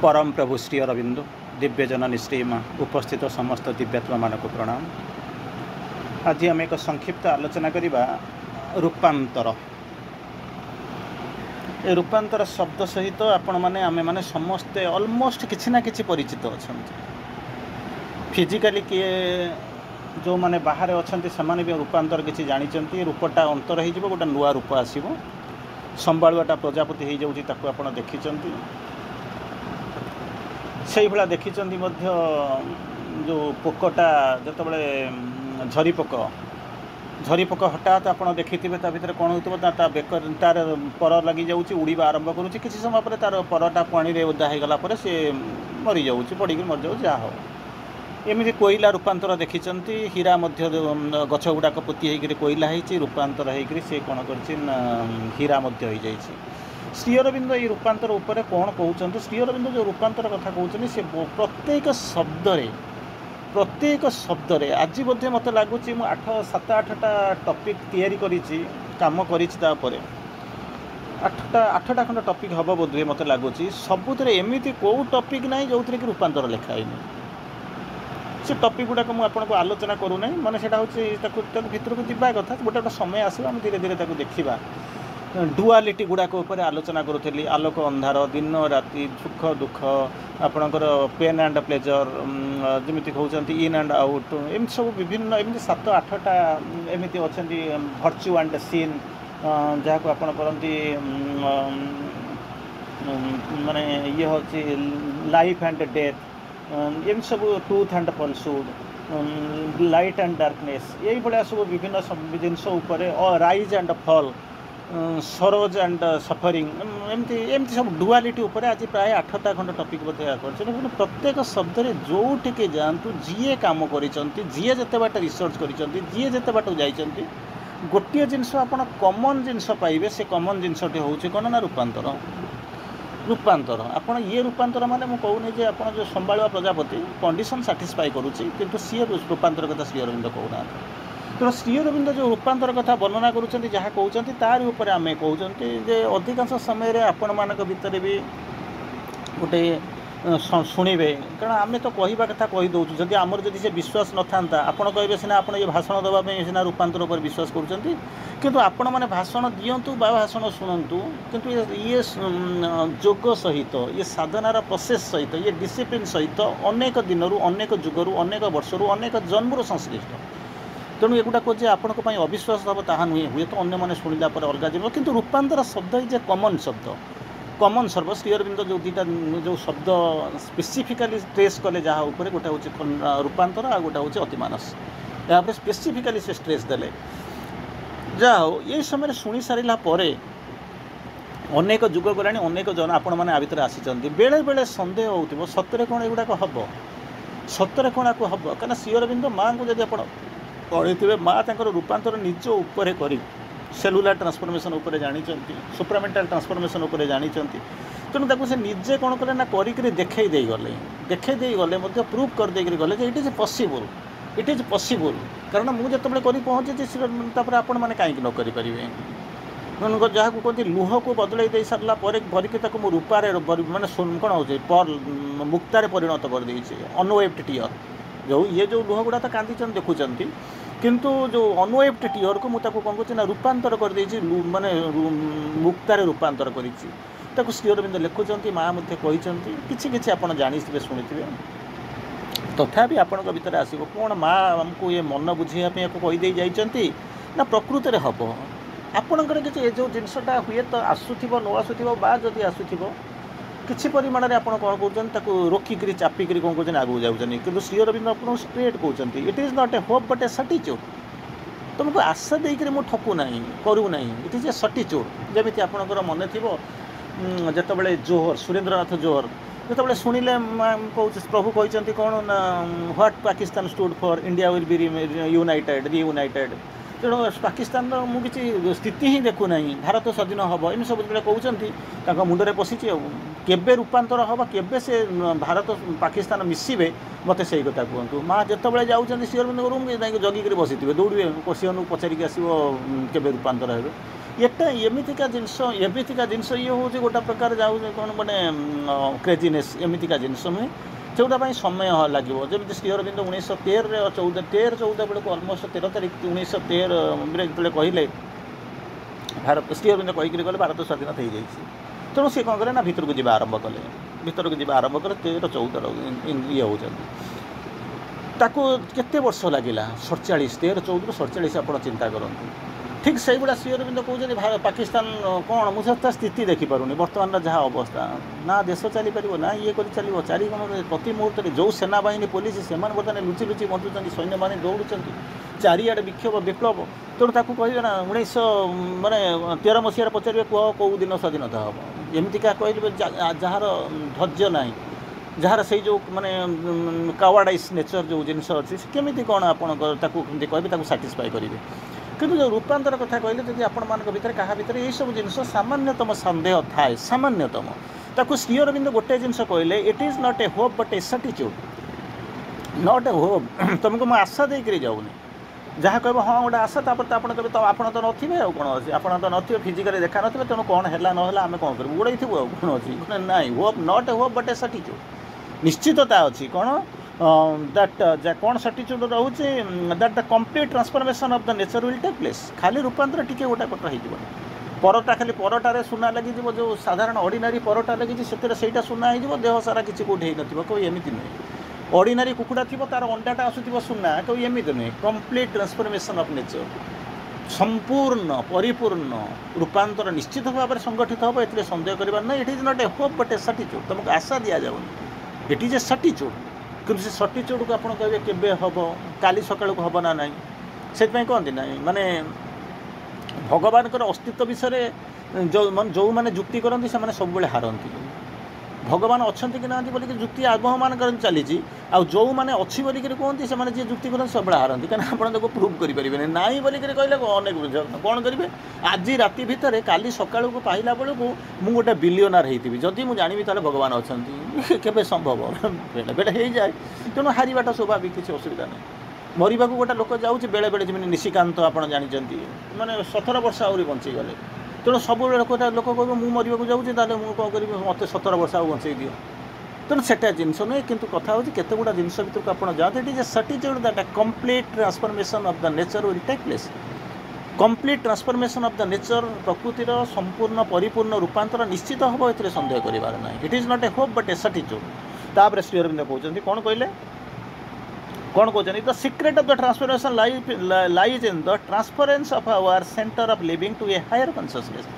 परम प्रभु श्री अरविंद दिव्यजन निश्रीम उपस्थित समस्त दिव्यात्मा मानक प्रणाम। आज आम एक संक्षिप्त आलोचना करिबा रूपांतर। ए रूपांतर शब्द सहित आपण माने आमे माने समस्ते ऑलमोस्ट किछि ना किछि परिचित अछंती। फिजिकली किए जो माने बाहर अछंती समाने भी रूपांतर किछि जानिचंती। रूपटा अंतर हे जिवो गोटा नुआ रूप आसीबो। संबाळुआटा प्रजापति हे जाउची ताकू आपण देखिचंती। से भाया देखी जो पोकटा जो झरी पोक हठात आप देखी भितर कौन हो बेकर तार पर लगी जाऊँगी उड़ीबा आरंभ करुँच किसी समय पर तार परटा पानी रे ओदा हो गला सी मरी जाऊँगी पड़ी मरी जाऊँ जहाँ हो एमती कोईला रूपांतर देखी हीरा गछ गुड़ाक पोती होकर कोईला हो रूपांतर होकर सी कौन कर हीरा हो जाए। श्री अरविंद ये रूपांतर उपरे कौन कहते श्री अरविंद जो रूपांतर कथा कहते से प्रत्येक शब्द रे आज बोधे मत लगुच मुझे 7-8टा टॉपिक तैयारी करिछि काम करिछि आठटा खंड टॉपिक हम बोधे मत लगुच सबुरे एमती कौ टॉपिक ना जो कि रूपांतर लिखाई से टॉपिक गुड़ाक मुझे आलोचना करूना माने सेटा होछि भितर को जावा कथा गोटे समय आसो धीरे धीरे देखा डुआलिटी गुड़ाक उपर आलोचना करुली आलोक अंधार दिन राति सुख दुख आपणकर पेन एंड प्लेजर जमी कहते इन एंड आउट एमती सब विभिन्न एमती 7-8टा एमती अच्छा भर्च्यू एंड सीन जहाँ को आपण करती माने ये हूँ लाइफ एंड डेथ एम सब truth and falsehood light and darkness यही भाया सब विभिन्न जिनस राइज एंड फॉल सरोज एंड सफरिंग एमती सब डुआलिटी उपर आज प्राय 8टा खंड टॉपिक बोधे कर प्रत्येक शब्द जो टिके जातु जी काम कर जी जिते बाट रिसर्च कर जी जिते बाट जाइए गोटे जिनस आप कमन जिनस पाइबे से कमन जिनसटी हूँ कौन ना रूपांतर। रूपांतर आप ये रूपांतर माने मुझे कहूनी जे आप जो संभालुआ प्रजापति कंडीशन साटिस्फाई करुच्ची किंतु सी रूपांतर कथा श्री अरविंद कहूना। तो श्री अरविंद जो रूपांतर कथा वर्णना करुँच जहाँ कहते तार उपर आम कहते जे अधिकांश समय आपण मान भितर भी गोटे शुणे कारण आम तो कहवा कथा कहीदे जदि आमर जदि से विश्वास न था आपड़ कहे सीना आप ये भाषण देवाई सीना रूपांतर पर विश्वास करुँच किंतु आपण मैंने भाषण दिंतु बा भाषण शुणु किंतु ये जोग सहित ये साधनार प्रोसेस सहित ये डिसिप्लिन सहित अनेक दिन अनेक जुगरू अनेक वर्षरू अनेक जन्मर संश्लिष्ट तेणु एगुटा कहे आपण अविश्वास हम ताहा नुहे हुए तो अन्य मैंने शुणिला अलग जीव किंतु रूपांतर शब्द इज ए कमन शब्द श्री अरविंद जो दुईटा जो शब्द स्पेसिफिकाली स्ट्रेस कले जहाँ उपर गोटे हूँ रूपांतर आ गोटे हूँ अतिमानस यहाँ स्पेसिफिकाली से स्ट्रेस देले जहाँ हो ये समय शुणी सारा अनेक जुग गला अनेक जन आपण मैंने आ भर आसी बेले बेले सन्देह हो सतरे कौन एगुड़ाक हम सतरे कौन आपको हम कहीं श्री अरविंद माँ को जब आप पढ़े माँ तर रूपांतर निज उपरे करी सेलुलार ट्रांसफॉर्मेशन उपरे जानी सुप्रामेंटाल ट्रांसफॉर्मेशन उपरे जानी तेणु से निजे कौन कले ना करी देखई गले प्रूफ कर दे गले इट इज पॉसिबल कारण मुझे जो कर पहुँचे आपण मैंने कहीं न करें जहाँ को कहते लुह को बदल दे सारा भरिकी रूपारे मानने कौन हो मुक्तार परिणत कर देती अनवेप्ड टीयर जो ये जो लुह गुड़ा तो कांदी देखुंत किंतु जो अनवेप्ड टीयर को मुझे कौन कर रूपांतर कर माने मुक्तार रूपांतर कर श्री अरविंद लिखुंट माँ मुझे कहते किसी आप जाथे शुणिथे तथापि आपण भीतर आसो कौन माँ आमको ये मन बुझाई कहीदे जाइए ना प्रकृति में हम आपणकर किसी जो जिनसटा हुए तो आसुव न आसुव बा जदि आसुव किसी परिमाण में आप कौन कहते रोकिक चापिक कौन कहते आगू जाऊँच कि श्री अरविंद आप स्ट्रेट कहते it is not a hope but A certitude तुमको आशा देकर मुझे ठकुना करूना इट इज ए सर्टिट्यूड जमी आपंकर मन थी जिते जोहर सुरेंद्रनाथ जोहर जो शुणिले कह प्रभु कहते कौन ना what Pakistan stood for India will be united तेणु पाकिस्तान मुझे स्थिति ही देखूना भारत स्वाधीन हम एम सब जो कहते मुंडे पशिची केबे रूपांतर हम केबे से भारत पाकिस्तान मिसिबे मत से कथा कहतु माँ जिते जाऊँच श्री अरविंद रूम जगिक बसी थे दौड़े सी पचारिक आसो केबे रूपांतर हे ଏଟା ଏମିତିକା ଜିନିଷ ଇଏ ହେଉଛି ଗୋଟେ ପ୍ରକାର ଯାଉଛି କ'ଣ ମାନେ କ୍ରେଜିନେସ୍ ଏମିତିକା ଜିନିଷ ନୁହେଁ ଯେଉଁଟା ପାଇଁ ସମୟ ଲାଗିବ। ଯେମିତି ଶ୍ରୀ ଅରବିନ୍ଦ 1913ରେ 13-14 ବେଳକୁ ଅଲମୋଷ୍ଟ 13 ତାରିଖ 1913ରେ ଯେତେବେଳେ କହିଲେ ଭାରତ ଶ୍ରୀ ଅରବିନ୍ଦ କହିକରି ଗଲେ ଭାରତ ସ୍ୱାଧୀନତା ହେଇଯାଇଛି। ତେଣୁ ସେ କ'ଣ କଲେ ନା ଭିତରକୁ ଯିବା ଆରମ୍ଭ କଲେ 13-14 ଇଏ ହେଉଛନ୍ତି। ତାକୁ କେତେ ବର୍ଷ ଲାଗିଲା 47 13-14ରୁ 47 ଆପଣ ଚିନ୍ତା କରନ୍ତୁ। ଠିକ୍ ସେଇଭଳିଆ ଶ୍ରୀ ଅରବିନ୍ଦ କହୁଛନ୍ତି ପାକିସ୍ତାନ କ'ଣ ମୁଁ ତା ସ୍ଥିତି ଦେଖିପାରୁନି ବର୍ତ୍ତମାନର ଯାହା ଅବସ୍ଥା ନା ଦେଶ ଚାଲିପାରିବ ନା ଇଏ କରି ଚାଲିବ ଚାରିଗଣରେ ପ୍ରତି ମୁହୂର୍ତ୍ତରେ ଯେଉଁ ସେନାବାହିନୀ ପୋଲିସ ସେମାନେ ବର୍ତ୍ତମାନ ଲୁଚି ବଞ୍ଚୁଛନ୍ତି ସୈନ୍ୟମାନେ ଦୌଡ଼ୁଛନ୍ତି ଚାରିଆଡ଼େ ବିକ୍ଷୋଭ ବିପ୍ଳବ। ତେଣୁ ତାକୁ କହିବେ ନା 1913 ମସିହାରେ ପଚାରିବେ କୁହ କେଉଁ ଦିନ ସ୍ୱାଧୀନତା ହେବ ଏମିତିକା କହିଲେ ଯାହାର ଧୈର୍ଯ୍ୟ ନାହିଁ ଯାହାର ସେଇ ଯେଉଁ ମାନେ କାୱାର୍ଡାଇସ୍ ନେଚର ଯେଉଁ ଜିନିଷ ଅଛି ସେ କେମିତି କ'ଣ ଆପଣଙ୍କ ତାକୁ କେମିତି କହିବେ ତାକୁ ସାଟିସ୍ଫାଏ କରିବେ। କିନ୍ତୁ ଯେଉଁ ରୂପାନ୍ତର କଥା କହିଲେ ଯଦି ଆପଣମାନଙ୍କ ଭିତରେ କାହା ଭିତରେ ଏଇସବୁ ଜିନିଷ ସାମାନ୍ୟତମ ସନ୍ଦେହ ଥାଏ ସାମାନ୍ୟତମ ତାକୁ ଶ୍ରୀ ଅରବିନ୍ଦ ଗୋଟେ ଜିନିଷ କହିଲେ it is not a hope but a certitude not a hope ତୁମକୁ ମୁଁ ଆଶା ଦେଇକରି ଯାଉନି ଯାହା କହିବ ହଁ ଗୋଟେ ଆଶା ତାପରେ ତ ଆପଣ କହିବେ ତ ଆପଣ ତ ନଥିବେ ଆଉ କ'ଣ ଅଛି ଆପଣ ତ ନଥିବେ ଫିଜିକାଲି ଦେଖା ନଥିବେ ତେଣୁ କ'ଣ ହେଲା ନହେଲା ଆମେ କ'ଣ କରିବୁ ଉଡ଼େଇଥିବୁ ଆଉ କ'ଣ ଅଛି ନାଇଁ hope not a hope but a certitude ନିଶ୍ଚିତତା ଅଛି କ'ଣ କ'ଣ ସର୍ଟିଚ୍ୟୁଡ୍ ରହୁଛି that the complete transformation of the nature will take place. ଖାଲି ରୂପାନ୍ତର ଟିକେ ଗୋଟା ପଟ ହେଇଯିବନି ପରଟା ଖାଲି ପରଟାରେ ସୁନା ଲାଗିଯିବ ଯେଉଁ ସାଧାରଣ ଅର୍ଡ଼ିନାରୀ ପରଟା ଲାଗିଛି ସେଥିରେ ସେଇଟା ସୁନା ହେଇଯିବ ଦେହ ସାରା କିଛି କେଉଁଠି ହେଇନଥିବ କେଉଁ ଏମିତି ନୁହେଁ। ଅର୍ଡ଼ିନାରୀ କୁକୁଡ଼ା ଥିବ ତାର ଅଣ୍ଡାଟା ଆସୁଥିବ ସୁନା କେଉଁ ଏମିତି ନୁହେଁ। କମ୍ପ୍ଲିଟ୍ ଟ୍ରାନ୍ସଫର୍ମେସନ୍ ଅଫ୍ ନେଚର୍ ସମ୍ପୂର୍ଣ୍ଣ ପରିପୂର୍ଣ୍ଣ ରୂପାନ୍ତର ନିଶ୍ଚିତ ଭାବରେ ସଂଗଠିତ ହେବ ଏଥିରେ ସନ୍ଦେହ କରିବାର ନାହିଁ। It is not a hope but a certitude ତୁମକୁ ଆଶା ଦିଆଯାଉନି ଇଟ୍ ଇଜ୍ ଏ ସର୍ଟିଚ୍ୟୁଡ୍। କିନ୍ତୁ ସେ ସର୍ଟିଚ୍ୟୁଡ୍କୁ ଆପଣ କହିବେ କେବେ ହେବ କାଲି ସକାଳକୁ ହେବ ନା ନାହିଁ ସେଥିପାଇଁ କହନ୍ତି ନାହିଁ ମାନେ ଭଗବାନଙ୍କର ଅସ୍ତିତ୍ୱ ବିଷୟରେ ଯେଉଁମାନେ ଯୁକ୍ତି କରନ୍ତି ସେମାନେ ସବୁବେଳେ ହାରନ୍ତି। ଭଗବାନ ଅଛନ୍ତି କି ନାହାନ୍ତି ବୋଲିକି ଯୁକ୍ତି ଆଗମାନଙ୍କର ଚାଲିଛି ଆଉ ଯେଉଁମାନେ ଅଛି ବୋଲିକରି କୁହନ୍ତି ସେମାନେ ଯିଏ ଯୁକ୍ତି କରନ୍ତି ସବୁବେଳେ ହାରନ୍ତି କାରଣ ଆପଣ ତାକୁ ପ୍ରୁଭ୍ କରିପାରିବେନି ନାହିଁ ବୋଲିକରି କହିଲେ ଅନେକ କ'ଣ କରିବେ ଆଜି ରାତି ଭିତରେ କାଲି ସକାଳକୁ ପାଇଲା ବେଳକୁ ମୁଁ ଗୋଟେ ବିଲିୟନାର ହେଇଥିବି ଯଦି ମୁଁ ଜାଣିବି ତାହେଲେ ଭଗବାନ ଅଛନ୍ତି କେବେ ସମ୍ଭବ ବେଳେ ହେଇଯାଏ। ତେଣୁ ହାରିବାଟା ସ୍ୱାଭାବିକ କିଛି ଅସୁବିଧା ନାହିଁ। ମରିବାକୁ ଗୋଟେ ଲୋକ ଯାଉଛି ବେଳେବେଳେ ଯେମିତି ନିଶିକାନ୍ତ ଆପଣ ଜାଣିଛନ୍ତି ମାନେ 17 ବର୍ଷ ଆହୁରି ବଞ୍ଚିଗଲେ। ତେଣୁ ସବୁବେଳେ ଲୋକ କହିବ ମୁଁ ମରିବାକୁ ଯାଉଛି ତାହେଲେ ମୁଁ କ'ଣ କରିବି ମୋତେ 17 ବର୍ଷ ଆଉ ବଞ୍ଚେଇ ଦିଅ। ତେଣୁ ସେଟା ଜିନିଷ ନୁହେଁ କିନ୍ତୁ କଥା ହେଉଛି କେତେ ଗୁଡ଼ା ଜିନିଷ ଭିତରକୁ ଆପଣ ଯାଆନ୍ତି it is a certitude that complete transformation of the nature will take place. Complete transformation of the nature ପ୍ରକୃତିର ସମ୍ପୂର୍ଣ୍ଣ ପରିପୂର୍ଣ୍ଣ ରୂପାନ୍ତର ନିଶ୍ଚିତ ହେବ ଏଥିରେ ସନ୍ଦେହ କରିବାର ନାହିଁ। It is not a hope but a certitude. ତାପରେ ଶ୍ରୀ ଅରବିନ୍ଦ କହୁଛନ୍ତି କ'ଣ କହିଲେ କ'ଣ କହୁଛନ୍ତି the secret of the transformation lies in the transference of our centre of living to a higher consciousness.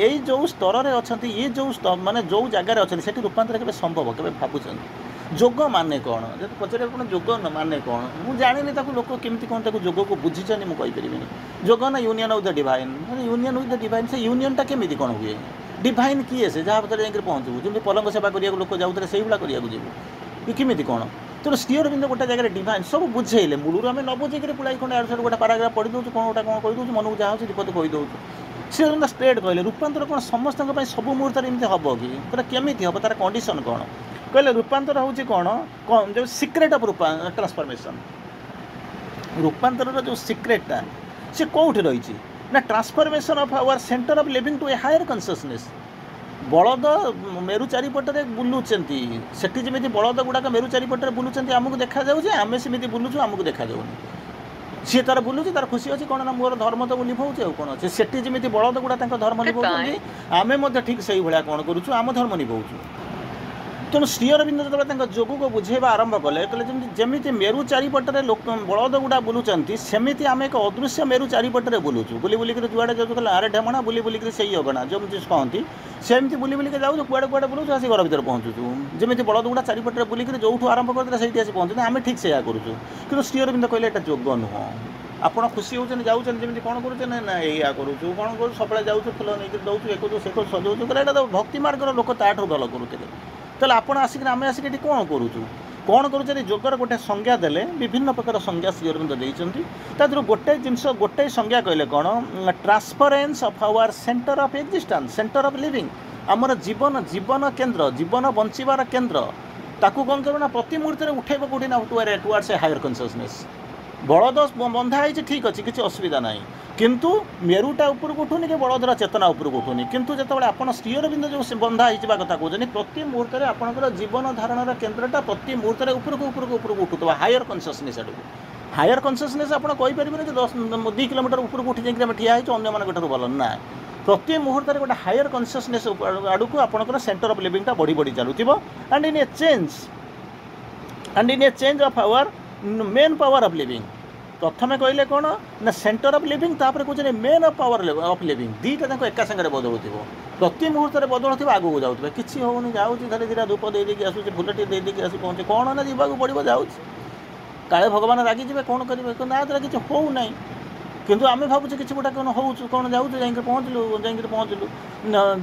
ଏଇ ଯେଉଁ ସ୍ତରରେ ଅଛନ୍ତି ଇଏ ଯେଉଁ ମାନେ ଯେଉଁ ଜାଗାରେ ଅଛନ୍ତି ସେଠି ରୂପାନ୍ତର କେବେ ସମ୍ଭବ କେବେ ଭାବୁଛନ୍ତି। ଯୋଗ ମାନେ କ'ଣ ଯଦି ପଚାରିବେ କ'ଣ ଯୋଗ ମାନେ କ'ଣ ମୁଁ ଜାଣିନି ତାକୁ ଲୋକ କେମିତି କ'ଣ ତାକୁ ଯୋଗକୁ ବୁଝିଛନ୍ତି ମୁଁ କହିପାରିବିନି। ଯୋଗ ନା union with the divine union with the divine ସେ ୟୁନିୟନ୍ଟା କେମିତି କ'ଣ ହୁଏ ଡିଭାଇନ୍ କିଏ ସେ ଯାହା ଭିତରେ ଯାଇକି ପହଞ୍ଚିବୁ ଯେମିତି ପଲଙ୍କ ସେବା କରିବାକୁ ଲୋକ ଯାଉଥିଲେ ସେଇଭଳିଆ କରିବାକୁ ଯିବୁ କେମିତି କ'ଣ। ତେଣୁ ଶ୍ରୀ ଅରବିନ୍ଦ ଗୋଟେ ଜାଗାରେ ଡିଭାଇନ୍ ସବୁ ବୁଝେଇଲେ ମୂଳରୁ ଆମେ ନ ବୁଝେଇକରି ପୁଳାଇ ଖଣ୍ଡେ ଆଡ଼ୁ ଗୋଟେ ପାରାଗ୍ରାଫ ପଢ଼ି ଦେଉଛୁ କ'ଣ ଗୋଟେ କ'ଣ କହିଦେଉଛୁ ମନକୁ ଯାହା ହେଉଛି ଦୀପଦ କହିଦେଉଛୁ। ଶ୍ରୀ ଅରବିନ୍ଦ ଷ୍ଟ୍ରେଟ୍ କହିଲେ ରୂପାନ୍ତର କ'ଣ ସମସ୍ତଙ୍କ ପାଇଁ ସବୁ ମୁହୂର୍ତ୍ତରେ ଏମିତି ହେବ କି ପୁରା କେମିତି ହେବ ତାର କଣ୍ଡିସନ୍ କ'ଣ କହିଲେ ରୂପାନ୍ତର ହେଉଛି କ'ଣ ଯେଉଁ ସିକ୍ରେଟ୍ ଅଫ୍ ଟ୍ରାନ୍ସଫର୍ମେସନ୍ ରୂପାନ୍ତରର ଯେଉଁ ସିକ୍ରେଟ୍ଟା ସେ କେଉଁଠି ରହିଛି ନା transformation of our centre of living to a higher consciousness. ବଳଦ ମେରୁ ଚାରିପଟରେ ବୁଲୁଛନ୍ତି ସେଠି ଯେମିତି ବଳଦ ଗୁଡ଼ାକ ମେରୁ ଚାରିପଟରେ ବୁଲୁଛନ୍ତି ଆମକୁ ଦେଖାଯାଉଛି ଆମେ ସେମିତି ବୁଲୁଛୁ ଆମକୁ ଦେଖାଯାଉନି। ସିଏ ତାର ବୁଲୁଛି ତାର ଖୁସି ଅଛି କ'ଣ ନା ମୋର ଧର୍ମ ତ ଲିଭଉଛି ଆଉ କ'ଣ ଅଛି ସେଠି ଯେମିତି ବଳଦ ଗୁଡ଼ା ତାଙ୍କ ଧର୍ମ ଲିଭଉଛନ୍ତି ଆମେ ମଧ୍ୟ ଠିକ୍ ସେଇଭଳିଆ କ'ଣ କରୁଛୁ ଆମ ଧର୍ମ ଲିଭଉଛୁ। ତେଣୁ ଶ୍ରୀ ଅରବିନ୍ଦ ଯେତେବେଳେ ତାଙ୍କ ଯୋଗକୁ ବୁଝେଇବା ଆରମ୍ଭ କଲେ ଯେମିତି ମେରୁ ଚାରିପଟରେ ବଳଦ ଗୁଡ଼ା ବୁଲୁଛନ୍ତି ସେମିତି ଆମେ ଏକ ଅଦୃଶ୍ୟ ମେରୁ ଚାରିପଟରେ ବୁଲୁଛୁ ବୁଲି ବୁଲିକରି ଯୁଆଡ଼େ ଯାଉଛୁ କହିଲେ ଆରେ ଢେମଣା ବୁଲି ବୁଲିକରି ସେଇ ଅଗଣା ଯେମିତି କହନ୍ତି ସେମିତି ବୁଲି ବୁଲିକି ଯାଉଛୁ କୁଆଡ଼େ କୁଆଡ଼େ ବୁଲୁଛୁ ଆସି ଘର ଭିତରେ ପହଞ୍ଚୁଛୁ ଯେମିତି ବଳଦ ଗୁଡ଼ା ଚାରିପଟରେ ବୁଲିକରି ଯେଉଁଠୁ ଆରମ୍ଭ କରିଥିଲେ ସେଇଠି ଆସି ପହଞ୍ଚୁଛନ୍ତି ଆମେ ଠିକ୍ ସେଇଆ କରୁଛୁ। କିନ୍ତୁ ଶ୍ରୀ ଅରବିନ୍ଦ କହିଲେ ଏଇଟା ଯୋଗ ନୁହଁ। ଆପଣ ଖୁସି ହେଉଛନ୍ତି ଯାଉଛନ୍ତି ଯେମିତି କ'ଣ କରୁଛନ୍ତି ନା ଏଇଆ କରୁଛୁ କ'ଣ କରୁଛୁ ସବୁବେଳେ ଯାଉଛୁ ଫୁଲ ନେଇକରି ଦେଉଛୁ ଏ କରୁଛୁ ସେ କରୁଛୁ ସଜାଉଛୁ କହିଲେ ଏଇଟା ତ ଭକ୍ତି ମାର୍ଗର ଲୋକ ତାଠୁ ଭଲ କରୁଥିଲେ। ତାହେଲେ ଆପଣ ଆସିକିରି ଆମେ ଆସିକି ଏଠି କ'ଣ କରୁଛୁ ଯୋଗର ଗୋଟେ ସଂଜ୍ଞା ଦେଲେ ବିଭିନ୍ନ ପ୍ରକାର ସଂଜ୍ଞା ଶ୍ରୀ ଅରବିନ୍ଦ ଦେଇଛନ୍ତି। ତା ଦେହରୁ ଗୋଟେ ଜିନିଷ ଗୋଟେ ସଂଜ୍ଞା କହିଲେ କ'ଣ transference of our centre of existence centre of living ଆମର ଜୀବନ କେନ୍ଦ୍ର ଜୀବନ ବଞ୍ଚିବାର କେନ୍ଦ୍ର ତାକୁ କ'ଣ କରିବ ନା ପ୍ରତି ମୁହୂର୍ତ୍ତରେ ଉଠେଇବ କେଉଁଠି ନା ଟୁୱାର୍ଡସ୍ ଏ ହାୟର କନସିୟସନେସ୍ ବଳଦ ବନ୍ଧା ହେଇଛି ଠିକ୍ ଅଛି, କିଛି ଅସୁବିଧା ନାହିଁ, କିନ୍ତୁ ମେରୁଟା ଉପରକୁ ଉଠୁନି କି ବଳଦର ଚେତନା ଉପରକୁ ଉଠୁନି। କିନ୍ତୁ ଯେତେବେଳେ ଆପଣ ଶ୍ରୀଅରବିନ୍ଦ ଯେଉଁ ବନ୍ଧା ହେଇଯିବା କଥା କହୁଛନ୍ତି, ପ୍ରତି ମୁହୂର୍ତ୍ତରେ ଆପଣଙ୍କର ଜୀବନ ଧାରଣର କେନ୍ଦ୍ରଟା ପ୍ରତି ମୁହୂର୍ତ୍ତରେ ଉପରକୁ ଉପରକୁ ଉପରକୁ ଉଠୁଥିବ, ହାୟର କନସିୟସନେସ୍ ଆଡ଼କୁ। ହାୟର କନସିୟସନେସ୍ ଆପଣ କହିପାରିବେନି ଯେ 2 କିଲୋମିଟର ଉପରକୁ ଉଠି ଯାଇକି ଆମେ ଠିଆ ହେଇଛୁ ଅନ୍ୟମାନଙ୍କ ଠାରୁ ଭଲ, ନା। ପ୍ରତି ମୁହୂର୍ତ୍ତରେ ଗୋଟେ ହାୟର କନସିୟସନେସ୍ ଆଡ଼କୁ ଆପଣଙ୍କର ସେଣ୍ଟର ଅଫ୍ ଲିଭିଂଟା ବଢ଼ି ବଢ଼ି ଚାଲୁଥିବ। And in a change of our main power of living. ପ୍ରଥମେ କହିଲେ କ'ଣ ନା ସେଣ୍ଟର ଅଫ୍ ଲିଭିଂ, ତାପରେ କହୁଛନ୍ତି main of power of living. ଦୁଇଟା ତାଙ୍କୁ ଏକା ସାଙ୍ଗରେ ବଦଳୁଥିବ, ପ୍ରତି ମୁହୂର୍ତ୍ତରେ ବଦଳୁଥିବ, ଆଗକୁ ଯାଉଥିବ। କିଛି ହେଉନି, ଯାଉଛି ଧୀରେ ଧୀରେ ଧୂପ ଦେଇଦେଇକି ଆସୁଛି, ଫୁଲଟିଏ ଦେଇଦେଇକି ଆସି ପହଞ୍ଚି କ'ଣ ନା ଯିବାକୁ ପଡ଼ିବ, ଯାଉଛି। କାଳେ ଭଗବାନ ରାଗିଯିବେ, କ'ଣ କରିବେ, ନା ଦ୍ୱାରା କିଛି ହେଉନାହିଁ। କିନ୍ତୁ ଆମେ ଭାବୁଛୁ କିଛି ଗୋଟେ କ'ଣ ହେଉଛୁ, କ'ଣ ଯାଉଛୁ, ଯାଇକି ପହଞ୍ଚିଲୁ।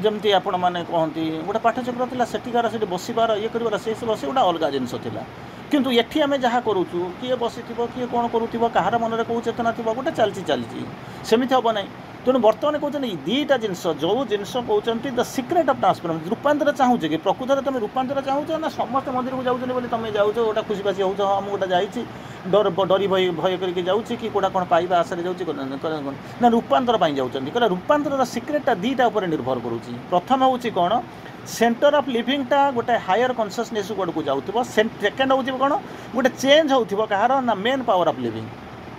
ଯେମିତି ଆପଣମାନେ କହନ୍ତି ଗୋଟେ ପାଠଚକ୍ର ଥିଲା, ସେଠିକାର ସେଠି ବସିବାର ଇଏ କରିବାର ସେ ବସି ଗୋଟେ ଅଲଗା ଜିନିଷ ଥିଲା। କିନ୍ତୁ ଏଠି ଆମେ ଯାହା କରୁଛୁ, କିଏ ବସିଥିବ, କିଏ କ'ଣ କରୁଥିବ, କାହାର ମନରେ କେଉଁ ଚେତନା ଥିବ, ଗୋଟେ ଚାଲିଛି, ସେମିତି ହେବ ନାହିଁ। ତେଣୁ ବର୍ତ୍ତମାନ କହୁଛନ୍ତି ଦୁଇଟା ଜିନିଷ, ଯେଉଁ ଜିନିଷ କହୁଛନ୍ତି ଦ ସିକ୍ରେଟ୍ ଅଫ୍ ଟ୍ରାନ୍ସଫର୍ମେସନ୍। ରୂପାନ୍ତର ଚାହୁଁଛି କି ପ୍ରକୃତରେ ତୁମେ ରୂପାନ୍ତର ଚାହୁଁଛ, ନା ସମସ୍ତେ ମନ୍ଦିରକୁ ଯାଉଛନ୍ତି ବୋଲି ତୁମେ ଯାଉଛ, ଗୋଟେ ଖୁସିବାସି ହେଉଛ, ହଁ ମୁଁ ଗୋଟେ ଯାଇଛି, ଡରି ଭୟ କରିକି ଯାଉଛି, କି କେଉଁଟା କ'ଣ ପାଇବା ଆଶାରେ ଯାଉଛି, ନା ରୂପାନ୍ତର ପାଇଁ ଯାଉଛନ୍ତି। କହିଲେ ରୂପାନ୍ତରର ସିକ୍ରେଟ୍ଟା ଦୁଇଟା ଉପରେ ନିର୍ଭର କରୁଛି। ପ୍ରଥମ ହେଉଛି କ'ଣ, ସେଣ୍ଟର ଅଫ୍ ଲିଭିଂଟା ଗୋଟେ ହାୟର କନସିୟସନେସ୍ ଆଡ଼କୁ ଯାଉଥିବ। ସେକେଣ୍ଡ ହେଉଛି କ'ଣ, ଗୋଟେ ଚେଞ୍ଜ ହେଉଥିବ କାହାର, ନା main power of living.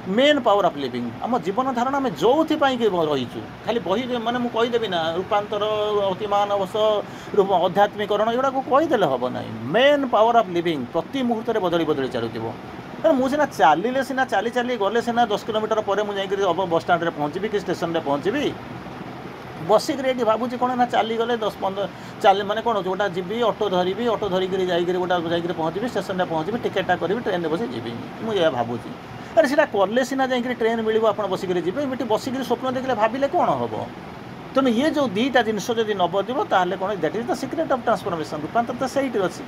Main power of living ଆମ ଜୀବନ ଧାରଣ ଆମେ ଯେଉଁଥିପାଇଁକି ରହିଛୁ, ଖାଲି ବହି ମାନେ ମୁଁ କହିଦେବି ନା ରୂପାନ୍ତର, ଅତିମାନ ବସ, ଅଧ୍ୟାତ୍ମିକରଣ, ଏଗୁଡ଼ାକୁ କହିଦେଲେ ହେବ ନାହିଁ। ମେନ୍ ପାୱାର ଅଫ୍ ଲିଭିଂ ପ୍ରତି ମୁହୂର୍ତ୍ତରେ ବଦଳି ଚାଲୁଥିବ। କାରଣ ମୁଁ ସିନା ଚାଲିଲେ, ସିନା ଚାଲି ଗଲେ ସିନା 10 କିଲୋମିଟର ପରେ ମୁଁ ଯାଇକରି ବସ୍ ଷ୍ଟାଣ୍ଡରେ ପହଞ୍ଚିବି କି ଷ୍ଟେସନରେ ପହଞ୍ଚିବି। ବସିକରି ଏଠି ଭାବୁଛି କ'ଣ ନା ଚାଲିଗଲେ 10-15 ମାନେ କ'ଣ ଯେଉଁଟା ଯିବି, ଅଟୋ ଧରିବି, ଅଟୋ ଧରିକିରି ଯାଇକରି ଯାଇକରି ପହଞ୍ଚିବି, ଷ୍ଟେସନରେ ପହଞ୍ଚିବି, ଟିକେଟ୍ଟା କରିବି, ଟ୍ରେନ୍ରେ ବସି ଯିବି, ମୁଁ ଏହା ଭାବୁଛି। ଆରେ ସେଇଟା କଲେ ସିନା ଯାଇକରି ଟ୍ରେନ୍ ମିଳିବ, ଆପଣ ବସିକରି ଯିବେ। ଏମିତି ବସିକରି ସ୍ୱପ୍ନ ଦେଖିଲେ ଭାବିଲେ କ'ଣ ହେବ। ତେଣୁ ଇଏ ଯେଉଁ ଦୁଇଟା ଜିନିଷ ଯଦି ନ ବଦିବ, ତାହେଲେ କ'ଣ, that is the secret of transformation. ରୂପାନ୍ତର ତ ସେଇଠି ଅଛି।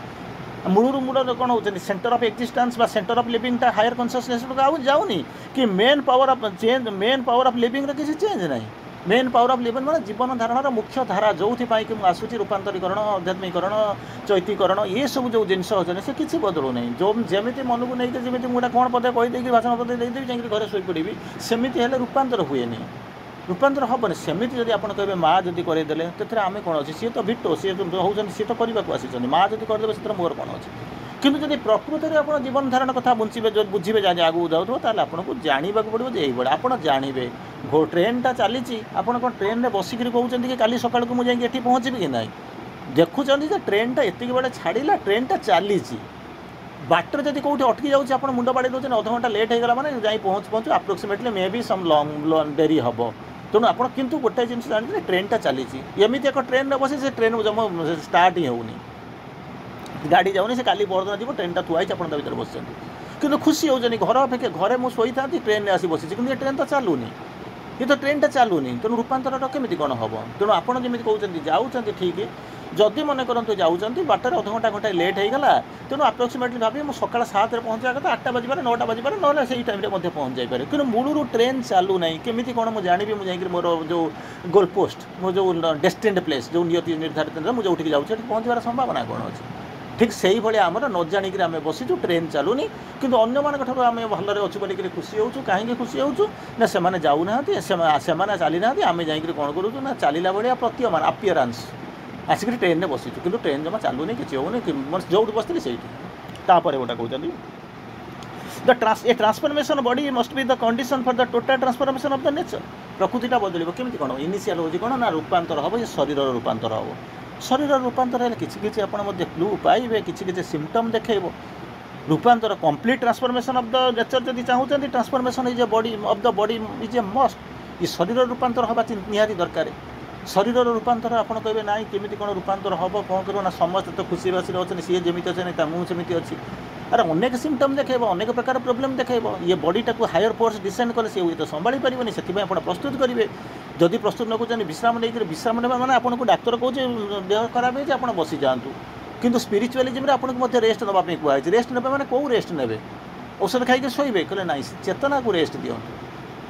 ମୂଳରୁ କ'ଣ ହେଉଛନ୍ତି, ସେଣ୍ଟର ଅଫ୍ ଏକ୍ଜିଷ୍ଟାନ୍ସ ବା ସେଣ୍ଟର ଅଫ୍ ଲିଭିଂଟା ହାୟର କନସିୟସନେସ୍କୁ ଆଉ ଯାଉନି କି main power of change, main power of ଲିଭିଂର କିଛି ଚେଞ୍ଜ ନାହିଁ। ମେନ୍ ପାୱାର ଅଫ୍ ଲିଭିଂ ମାନେ ଜୀବନ ଧାରଣର ମୁଖ୍ୟ ଧାରା, ଯେଉଁଥିପାଇଁକି ମୁଁ ଆସୁଛି, ରୂପାନ୍ତରୀକରଣ, ଆଧ୍ୟାତ୍ମିକରଣ, ଚୈତୀକରଣ, ଏସବୁ ଯେଉଁ ଜିନିଷ ଅଛନ୍ତି ସେ କିଛି ବଦଳୁ ନାହିଁ। ଯେମିତି ମନକୁ ନେଇକି ଯେମିତି ମୁଁ ଗୋଟେ କ'ଣ ପଦେ କହିଦେଇକି ଭାଷଣ ପଦେ ଦେଇଦେବି, ଯାଇକି ଘରେ ଶୋଇପଡ଼ିବି, ସେମିତି ହେଲେ ରୂପାନ୍ତର ହୁଏନି, ରୂପାନ୍ତର ହେବନି। ସେମିତି ଯଦି ଆପଣ କହିବେ ମା ଯଦି କରେଇଦେଲେ, ସେଥିରେ ଆମେ କ'ଣ ଅଛି, ସିଏ ତ ଭିଟୋ, ସିଏ ହେଉଛନ୍ତି, ସିଏ ତ କରିବାକୁ ଆସିଛନ୍ତି, ମା ଯଦି କରିଦେବେ ସେଥିରେ ମୋର କ'ଣ ଅଛି। କିନ୍ତୁ ଯଦି ପ୍ରକୃତରେ ଆପଣ ଜୀବନ ଧାରଣ କଥା ବୁଝିବେ, ଯଦି ଆଗକୁ ଯାଉଥିବ, ତାହେଲେ ଆପଣଙ୍କୁ ଜାଣିବାକୁ ପଡ଼ିବ ଯେ ଏଇଭଳିଆ ଆପଣ ଜାଣିବେ। ଟ୍ରେନ୍ଟା ଚାଲିଛି, ଆପଣ କ'ଣ ଟ୍ରେନ୍ରେ ବସିକରି କହୁଛନ୍ତି କି କାଲି ସକାଳକୁ ମୁଁ ଯାଇକି ଏଠି ପହଞ୍ଚିବି କି ନାହିଁ। ଦେଖୁଛନ୍ତି ଯେ ଟ୍ରେନ୍ଟା ଏତିକି ବେଳେ ଛାଡ଼ିଲା, ଟ୍ରେନ୍ଟା ଚାଲିଛି, ବାଟରେ ଯଦି କେଉଁଠି ଅଟକି ଯାଉଛି, ଆପଣ ମୁଣ୍ଡ ବାଡ଼େଇ ଦେଉଛନ୍ତି, ଅଧଘଣ୍ଟା ଲେଟ୍ ହେଇଗଲା ମାନେ ଯାଇ ପହଞ୍ଚୁ ଆପ୍ରୋକ୍ସିମେଟଲି ମେ ବି ସମ୍ ଡେରି ହେବ। ତେଣୁ ଆପଣ କିନ୍ତୁ ଗୋଟେ ଜିନିଷ ଜାଣିଥିଲେ, ଟ୍ରେନ୍ଟା ଚାଲିଛି। ଏମିତି ଏକ ଟ୍ରେନ୍ରେ ବସି ସେ ଟ୍ରେନ୍ ଜମା ଷ୍ଟାର୍ଟ ହିଁ ହେଉନି, ଗାଡ଼ି ଯାଉନି, ସେ କାଲି ପରଦିନ ଯିବ, ଟ୍ରେନ୍ଟା ଥୁଆ ହେଇଛି, ଆପଣ ତା ଭିତରେ ବସିଛନ୍ତି, କିନ୍ତୁ ଖୁସି ହେଉଛନ୍ତି। ଘର ଅପେକ୍ଷା ଘରେ ମୁଁ ଶୋଇଥାନ୍ତି, ଟ୍ରେନ୍ରେ ଆସି ବସିଛି, କିନ୍ତୁ ଏ ଟ୍ରେନ୍ ତ ଚାଲୁନି, କିନ୍ତୁ ଟ୍ରେନ୍ଟା ଚାଲୁନି। ତେଣୁ ରୂପାନ୍ତରଟା କେମିତି କ'ଣ ହେବ। ତେଣୁ ଆପଣ ଯେମିତି କହୁଛନ୍ତି ଯାଉଛନ୍ତି ଠିକ୍, ଯଦି ମନେ କରନ୍ତୁ ଯାଉଛନ୍ତି, ବାଟରେ ଅଧଘଣ୍ଟା ଲେଟ୍ ହେଇଗଲା, ତେଣୁ ଆପ୍ରୋକ୍ସିମେଟଲି ଭାବିବେ ମୁଁ ସକାଳ 7ରେ ପହଞ୍ଚିବା କଥା, 8ଟା ବାଜିପାରେ, 9ଟା ବାଜିପାରେ, ନହେଲେ ସେଇ ଟାଇମ୍ରେ ମଧ୍ୟ ପହଞ୍ଚି ଯାଇପାରେ। କିନ୍ତୁ ମୂଳରୁ ଟ୍ରେନ୍ ଚାଲୁନାହିଁ, କେମିତି କ'ଣ ମୁଁ ଜାଣିବି। ମୁଁ ଯାଇକରି ମୋର ଯେଉଁ ଗୋଲ୍ ପୋଷ୍ଟ, ମୋ ଯେଉଁ ଡେଷ୍ଟିନ୍ଡ ପ୍ଲେସ୍, ଯେଉଁ ନିୟତି ନିର୍ଦ୍ଧାରିତ, ମୁଁ ଯେଉଁଠିକି ଯାଉଛି ସେଠି ପହଞ୍ଚିବାର ସମ୍ଭାବନା କ'ଣ ଅଛି। ଠିକ୍ ସେଇଭଳିଆ ଆମର ନ ଜାଣିକିରି ଆମେ ବସିଛୁ, ଟ୍ରେନ୍ ଚାଲୁନି, କିନ୍ତୁ ଅନ୍ୟମାନଙ୍କ ଠାରୁ ଆମେ ଭଲରେ ଅଛୁ ବୋଲିକିରି ଖୁସି ହେଉଛୁ। କାହିଁକି ଖୁସି ହେଉଛୁ, ନା ସେମାନେ ଯାଉନାହାନ୍ତି, ସେମାନେ ଚାଲିନାହାନ୍ତି, ଆମେ ଯାଇକରି କ'ଣ କରୁଛୁ ନା ଚାଲିଲା ଭଳିଆ ପ୍ରତୀୟମାନ ଆପିୟରାନ୍ସ ଆସିକରି ଟ୍ରେନ୍ରେ ବସିଛୁ, କିନ୍ତୁ ଟ୍ରେନ୍ ଜମା ଚାଲୁନି, କିଛି ହେଉନି, ଯେଉଁଠି ବସିଥିଲି ସେଇଠି। ତାପରେ ଗୋଟେ କହୁଛନ୍ତି a transformation body must be the condition for the total transformation of the nature. ପ୍ରକୃତିଟା ବଦଳିବ କେମିତି କ'ଣ, ଇନିସିଆଲ୍ ହେଉଛି କ'ଣ ନା ରୂପାନ୍ତର ହେବ, ଏ ଶରୀରର ରୂପାନ୍ତର ହେବ। ଶରୀର ରୂପାନ୍ତର ହେଲେ କିଛି କିଛି ଆପଣ ମଧ୍ୟ କ୍ଲୁ ପାଇବେ, କିଛି କିଛି ସିମ୍ପଟମ୍ ଦେଖାଇବ। ରୂପାନ୍ତର complete transformation of the nature ଯଦି ଚାହୁଁଛନ୍ତି, transformation is a body of the body is a must. ଏ ଶରୀର ରୂପାନ୍ତର ହେବା ନିହାତି ଦରକାର। ଶରୀରର ରୂପାନ୍ତର ଆପଣ କହିବେ ନାଇଁ କେମିତି କ'ଣ ରୂପାନ୍ତର ହେବ, କ'ଣ କରିବ ନା ସମସ୍ତେ ତ ଖୁସି ବାସିରେ ଅଛନ୍ତି, ସିଏ ଯେମିତି ଅଛନ୍ତି ତା ମୁଁ ସେମିତି ଅଛି। ଆରେ ଅନେକ ସିମ୍ପଟମ୍ ଦେଖାଇବ, ଅନେକ ପ୍ରକାର ପ୍ରୋବ୍ଲେମ୍ ଦେଖାଇବ। ଇଏ ବଡ଼ିଟାକୁ ହାୟର ଫୋର୍ସ ଡିସେଣ୍ଡ କଲେ ସିଏ ହୁଏତ ସମ୍ଭାଳି ପାରିବନି, ସେଥିପାଇଁ ଆପଣ ପ୍ରସ୍ତୁତ କରିବେ। ଯଦି ପ୍ରସ୍ତୁତ ନ କରୁଛନ୍ତି, ବିଶ୍ରାମ ନେଇକରି, ବିଶ୍ରାମ ନେବା ମାନେ ଆପଣଙ୍କୁ ଡାକ୍ତର କହୁଛି ଦେହ ଖରାପ ହେଇଛି ଆପଣ ବସିଯାଆନ୍ତୁ, କିନ୍ତୁ ସ୍ପିରିଚୁଆଲିଜିମ୍ରେ ଆପଣଙ୍କୁ ମଧ୍ୟ ରେଷ୍ଟ ନେବା ପାଇଁ କୁହାଯାଇଛି। ରେଷ୍ଟ ନେବେ ମାନେ କେଉଁ ରେଷ୍ଟ ନେବେ, ଔଷଧ ଖାଇକି ଶୋଇବେ, କହିଲେ ନାଇଁ ଚେତନାକୁ ରେଷ୍ଟ ଦିଅନ୍ତୁ।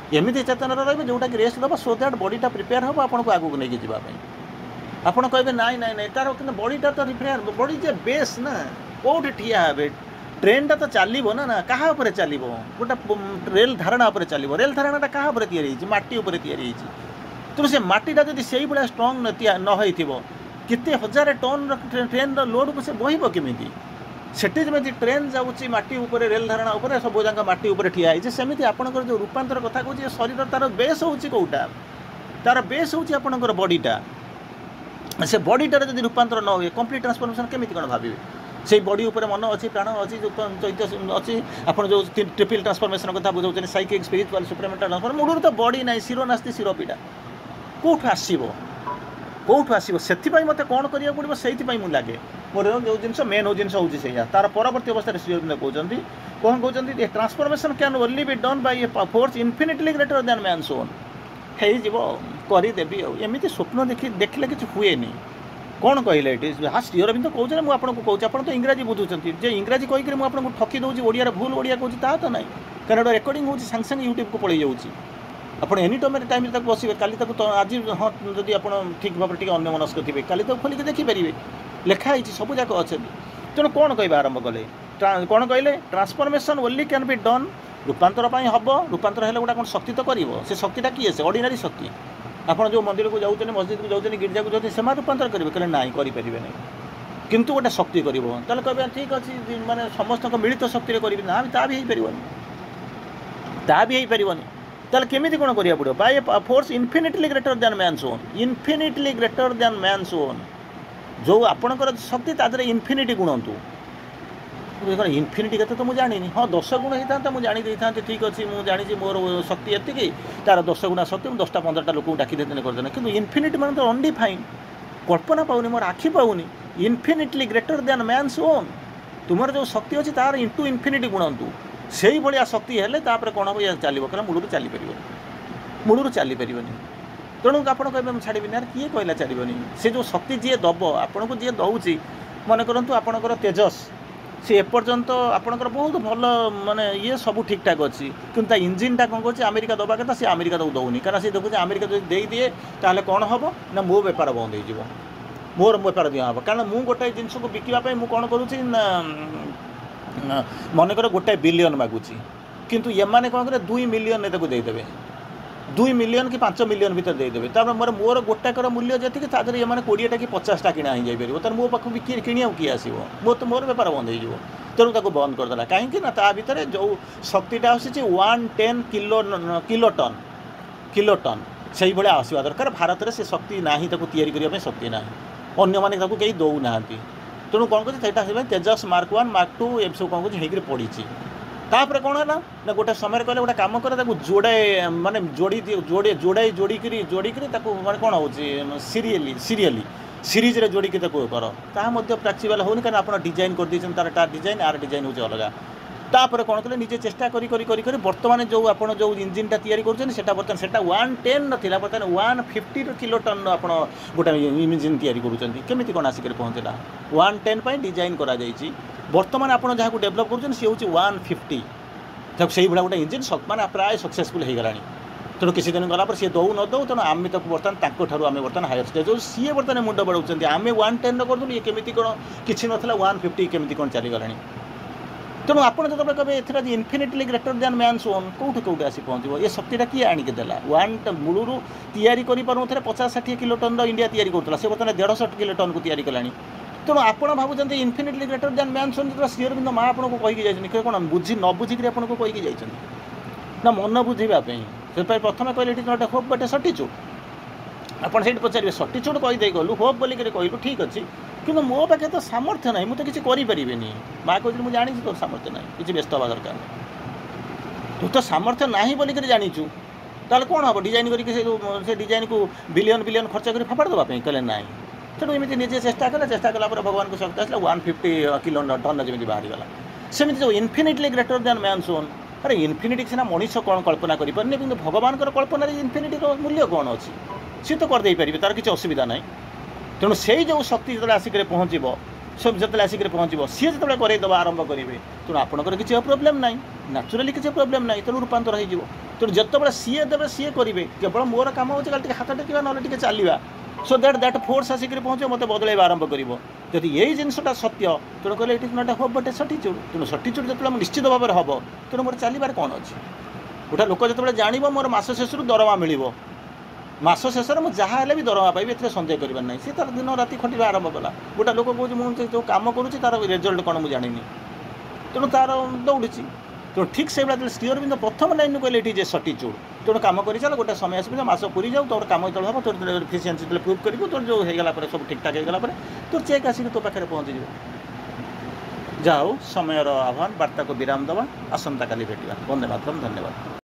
ଏମିତି ଚେତନାରେ ରହିବେ ଯେଉଁଟାକି ରେଷ୍ଟ ଦେବ, ସୋ ଦ୍ୟାଟ୍ ବଡ଼ିଟା ପ୍ରିପେୟାର ହେବ ଆପଣଙ୍କୁ ଆଗକୁ ନେଇକି ଯିବା ପାଇଁ। ଆପଣ କହିବେ ନାଇଁ ତାର କିନ୍ତୁ ବଡ଼ିଟା ତ ପ୍ରିପେୟାର, ବଡ଼ି ଯେ ବେସ୍ ନା, କେଉଁଠି ଠିଆ ହେବେ, ट्रेनटा तो चलो ना ना क्या चलो गोटे रेल धारणा उपर चलो रेल धारणाटा क्या माटी उपर या तेणु से माटीटा जब से भाया स्ट्रंग न केते हजार टन ट्रेन लोड को से बहब केमी सेठी जमी ट्रेन जाऊँगी माटी उपर रेल धारणा उपर सब जाक माटी उपर ठिया सेमती आपंकर जो रूपांतर कथा कहूँ शरीर तार बेस हूँ कौटा तार बेस हूँ आपंकर बॉडीटा से बॉडीटार जब रूपांतर न हुए कंप्लीट ट्रांसफॉर्मेशन केमी कौन भावे से बॉडी उपर मन अच्छी प्राण अच्छी जो चैत्य अच्छी आप जो ट्रिपल ट्रांसफॉर्मेशन कथा बुझाऊँ साइकिक स्पिरिचुअल सुप्रीमेंटल ट्रांसफॉर्म मूल तो बॉडी ना शिरो नास्ती शिरो पीड़ा कौटू आसो कौटू आसो से मत कौन करा पड़ो से लगे मोर जो जिन मेन हो जिन हूँ से तार परवर्ती अवस्था श्री अरविंद कहते कौन कहते transformation can only be done by a force infinitely greater than man's own करदेवी एमती स्वप्न देखिले कि हुए कौन कहले ये हाँ श्री अरविंद कहते मुझे आपको कहूँ आप तो इंग्राजी बुझुंट जे इंग्राजी कहीकि मुझे ठकी दूसरी ओडिया भूल ओडिया कहूँ ता तो ना कारण रेकर्डिंग हो सांगे सांगे यूट्यूब को पड़े जाऊँगी आप एनी टाइम बस काली आज हाँ जदि आप ठीक भाव में अन्य मनस्क थे काली खोलिक देखिपारे लिखाई सब जाक अच्छे तेणु कौन कह आरंभ कले कौन कहले transformation only can be done रूपांतर हम रूपांतर है गोटा कौन शक्ति तो कर शक्तिटा किए से ऑर्डिनरी शक्ति आप जो मंदिर को जाऊँ मस्जिद को जाऊँ गिरजा को जाते से रूपांतर करेंगे कहले ना करेंगे ना किंतु गोटे शक्ति कर कहे ठीक अच्छे मानते समस्त मिलित शक्ति करेंगे ना ता भी हो ताल केमी कौन करा पड़ो by force infinitely greater than man's own infinitely greater than man's own जो आपणकर शक्ति तादे इनफिनिटी गुणतु इनफिनिटी के तो मुझे जानी हाँ 10 गुण होता मुझे जानी था ठीक अच्छे मुझे जानी मोर शक्ति एति तार 10 गुणा शक्ति 10टा 15टा लोक डाकी देते करदे कि इनफिनिटी मान तो अनडिफाइंड कल्पना पाऊनी मोर आखि पाऊनी infinitely greater than man's own तुमर जो शक्ति अच्छी तार इंटू इनफिनिटी गुणतु से भाया शक्ति है कौन हम या चलो क्या मूलू चलीपर मूलू चलीपर तेणु आप कहे छाड़ी यार किए कहला चलनी से जो शक्ति जी दब आपन को जी दौर मन करूँ आपणकर तेजस सी एपर्यंत आपणकर बहुत भल माने ये सब ठीक ठाक अच्छी कि इंजिनटा कौन कर अमेरिका दबा कथा सी अमेरिका तो दौनी कारण सी देखुचे अमेरिका जो दे दिए ताहले कौन हम ना मो बेपार बंद हो मोर बेपार दिया हम कारण मुझे गोटे जिनस को बिकवाई मुझे कौन करुँची मनकर गोटे बिलियन मागुची किंतु ये माने कौन करे 2 मिलियन देदेवे 2 मिलियन कि 5 मिलियन भर देदेवे तापर मोर गोटाकर मूल्य जी तादेह ये 20टा कि 50टा किଣା हो जापर तार मो पाखु किणा किए आसो मो तो मोर बेपार बंद हो तेणु ताको बंद करदेला कहीं ता भितर जो शक्तिटा आसी 110 किलोटन से भाया आसवा दरकार भारत में से शक्ति ना या करने शक्ति ना अन्य मैंने कहीं दौना तेणु कौन कर तेजस मार्क 1 मार्क 2 एम सब कौन कर पड़ी तापर कौन है ना गोटे समय कहले गोटे कम कर जोड़े माने जोड़ी जोड़े जोड़ाई जोड़िकी माने कौन हो सीरियली सीरीज रे जोड़िकी कर ताकि प्रैक्टिकल होनी कारण आप डिजाइन कर दीजिए तार डिजाइन आर डिजाइन हो अलग तापर कौन कले निजे चेष्टा करी बर्तमान जो आप जो इंजिनटा तैयारी करें बर्तमान से 110 नाला बर्तमान 150 किलोटन आप गोटे इंजिन तैयारी करें कौन आसिक पहुँचला 110 पर डिजाइन कराई बर्तमान आप जहाँ डेभलप कर सी हूँ 150 तक से भाया गोटे इंजिन माने प्राय सक्सेसफुल हो गला तेणु किसी दिन गला सी दौ न दौ तेणु आम बर्तमान आम बर्तमान हायर स्टेज सी बर्तमान मुंड बढ़ाऊँ आम 110 करूँ ये केमी कौन कि नाला 150 केमी कौन चलीगला तेणु आप जो कहे ए infinitely greater than man's own कौटू कौटे आसी पहुँचो ये शक्तिटा किए आणिक देला मूलू तैयारी कर 50-60 किलोटन इंडिया तैयारी करूला से बर्तमान 150 किलोटन को तैयारी कलानी तेणु आप भावुं infinitely greater than man's own जो श्री अरविंद माँ आपको कहीकि जाइए कौन बुझी न बुझिक आपको कहीकि जाइए ना मन बुझापी से प्रथम कहले it is not a hope but a certitude आप पचारे सटिट्यूड कहीदे गलु होप बोलिक कहलु ठीक अच्छे कि मो पाखे तो सामर्थ्य ना मुझे किसी करें माँ कहती मुझे जानी तोर सामर्थ्य ना किसी व्यस्त हवा दरकार तू तो सामर्थ्य ना बोलिक जाचु ताल कौन हम डिजाइन करके डिजाइन को बिलियन बिलियन खर्च कर फपाड़ देवाई कहले ना तेणु एमती निजे चेष्टा कला भगवान को शक्ति आसला 150 किलो टन जमी बाहरी गला सेमती जो infinitely greater than man's own अरे इनफिनिटी सीना मनीष कौन कल्पना करें कि भगवान कल्पना इनफिनिटी मूल्य कौन अच्छी सी तो करदे पारे तार किसी असुविधा ना तेणु से जो शक्ति जो आसिक पहुँचब सब जो आसिक पहुँचब सी जो करदेवा आरंभ करेंगे तेणु आपंकर किसी प्रोब्लेम ना नाचुराली किसी प्रोब्लेम ना तेणु रूपांतर हो तेणु जिते सी देवे सी करेंगे केवल मोर कम हो हाथ टेक ना चलवा सो दैट फोर्स आसिक पहुँचे मत बदल आरंभ कर ଯଦି ଏଇ ଜିନିଷଟା ସତ୍ୟ ତେଣୁ କହିଲେ it is not a hope but a certitude. ତେଣୁ ସର୍ଟିଚ୍ୟୁଡ୍ ଯେତେବେଳେ ମୁଁ ନିଶ୍ଚିତ ଭାବରେ ହେବ ତେଣୁ ମୋର ଚାଲିବାରେ କ'ଣ ଅଛି। ଗୋଟେ ଲୋକ ଯେତେବେଳେ ଜାଣିବ ମୋର ମାସ ଶେଷରୁ ଦରମା ମିଳିବ, ମାସ ଶେଷରେ ମୁଁ ଯାହା ହେଲେ ବି ଦରମା ପାଇବି, ଏଥିରେ ସନ୍ଦେହ କରିବାର ନାହିଁ। ସେ ତା'ର ଦିନ ରାତି ଖଟିବା ଆରମ୍ଭ କଲା। ଗୋଟେ ଲୋକ କହୁଛି ମୁଁ ଯେଉଁ କାମ କରୁଛି ତା'ର ରେଜଲ୍ଟ କ'ଣ ମୁଁ ଜାଣିନି, ତେଣୁ ତା'ର ଦୌଡ଼ିଛି। ତେଣୁ ଠିକ୍ ସେଇଭଳିଆ ଯେତେବେଳେ ଶ୍ରୀ ଅରବିନ୍ଦ ପ୍ରଥମ ଲାଇନ୍ରୁ କହିଲେ ଏଠି ଯେ ସର୍ଟିଚ୍ୟୁଡ୍, ତେଣୁ କାମ କରିଚାଲ, ଗୋଟେ ସମୟ ଆସିବ ମାସ ପୁରୀ ଯାଉ, ତୋର କାମ ଯେତେବେଳେ ହେବ ତୋର ଏଫିସିଏନ୍ସି ଯେତେବେଳେ ପ୍ରୁଭ୍ କରିବୁ, ତୋର ଯେଉଁ ହେଇଗଲା ପରେ ସବୁ ଠିକ୍ଠାକ୍ ହେଇଗଲା ପରେ ତୋର ଚେକ୍ ଆସିକି ତୋ ପାଖରେ ପହଞ୍ଚିଯିବ। ଯାହା ହଉ ସମୟର ଆହ୍ୱାନ ବାର୍ତ୍ତାକୁ ବିରାମ ଦେବା, ଆସନ୍ତାକାଲି ଭେଟିବା। ବନ୍ଦେ ମାତରମ୍, ଧନ୍ୟବାଦ।